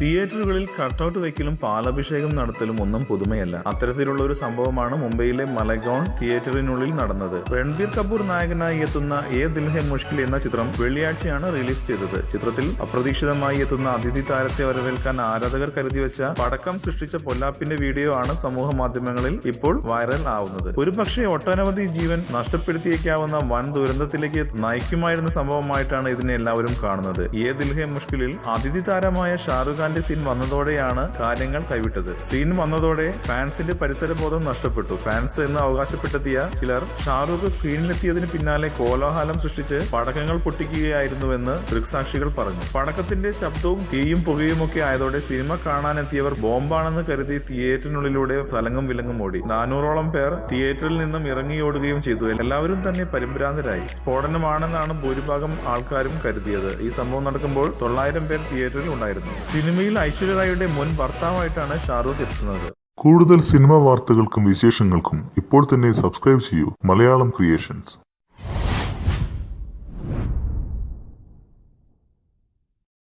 തിയേറ്ററുകളിൽ കട്ടൗട്ട് വയ്ക്കലും പാലഭിഷേകം നടത്തലും ഒന്നും പുതുമയല്ല. അത്തരത്തിലുള്ള ഒരു സംഭവമാണ് മുംബൈയിലെ മലഗോൺ തിയേറ്ററിനുള്ളിൽ നടന്നത്. രൺബീർ കപൂർ നായകനായി എത്തുന്ന എ ദിൽ ഹെ മുഷ്കിൽ എന്ന ചിത്രം വെള്ളിയാഴ്ചയാണ് റിലീസ് ചെയ്തത്. ചിത്രത്തിൽ അപ്രതീക്ഷിതമായി എത്തുന്ന അതിഥി താരത്തെ വരവേൽക്കാൻ ആരാധകർ കരുതിവെച്ച പടക്കം സൃഷ്ടിച്ച പൊല്ലാപ്പിന്റെ വീഡിയോ ആണ് സമൂഹ മാധ്യമങ്ങളിൽ ഇപ്പോൾ വൈറൽ ആവുന്നത്. ഒരുപക്ഷെ ഒട്ടനവധി ജീവൻ നഷ്ടപ്പെടുത്തിയേക്കാവുന്ന വൻ ദുരന്തത്തിലേക്ക് നയിക്കുമായിരുന്ന സംഭവമായിട്ടാണ് ഇതിനെ എല്ലാവരും കാണുന്നത്. എ ദിൽ ഹെ മുഷ്കിലിൽ അതിഥി താരമായ ഷാറുഖ് ഖാന്റെ സീൻ വന്നതോടെയാണ് കാര്യങ്ങൾ കൈവിട്ടത്. സീൻ വന്നതോടെ ഫാൻസിന്റെ പരിസരബോധം നഷ്ടപ്പെട്ടു. ഫാൻസ് എന്ന് അവകാശപ്പെട്ടെത്തിയ ചിലർ ഷാറുഖ് സ്ക്രീനിലെത്തിയതിന് പിന്നാലെ കോലാഹലം സൃഷ്ടിച്ച് പടക്കങ്ങൾ പൊട്ടിക്കുകയായിരുന്നുവെന്ന് ദൃക്സാക്ഷികൾ പറഞ്ഞു. പടക്കത്തിന്റെ ശബ്ദവും തീയും പുകയും ഒക്കെ ആയതോടെ സിനിമ കാണാനെത്തിയവർ ബോംബാണെന്ന് കരുതി തിയേറ്ററിനുള്ളിലൂടെ തലങ്ങും വിലങ്ങും ഓടി. 400ഓളം പേർ തിയേറ്ററിൽ നിന്നും ഇറങ്ങിയോടുകയും ചെയ്തു. എല്ലാവരും തന്നെ പരിഭ്രാന്തരായി. സ്ഫോടനമാണെന്നാണ് ഭൂരിഭാഗം ആൾക്കാരും കരുതിയത്. ഈ സംഭവം നടക്കുമ്പോൾ 900 പേർ തിയേറ്ററിൽ ഉണ്ടായിരുന്നു. സിനിമയിൽ ഐശ്വര്യ റായിയുടെ മുൻ ഭർത്താവായിട്ടാണ് ഷാരൂഖ് എത്തുന്നത്. കൂടുതൽ സിനിമാ വാർത്തകൾക്കും വിശേഷങ്ങൾക്കും ഇപ്പോൾ തന്നെ സബ്സ്ക്രൈബ് ചെയ്യൂ മലയാളം ക്രിയേഷൻസ്.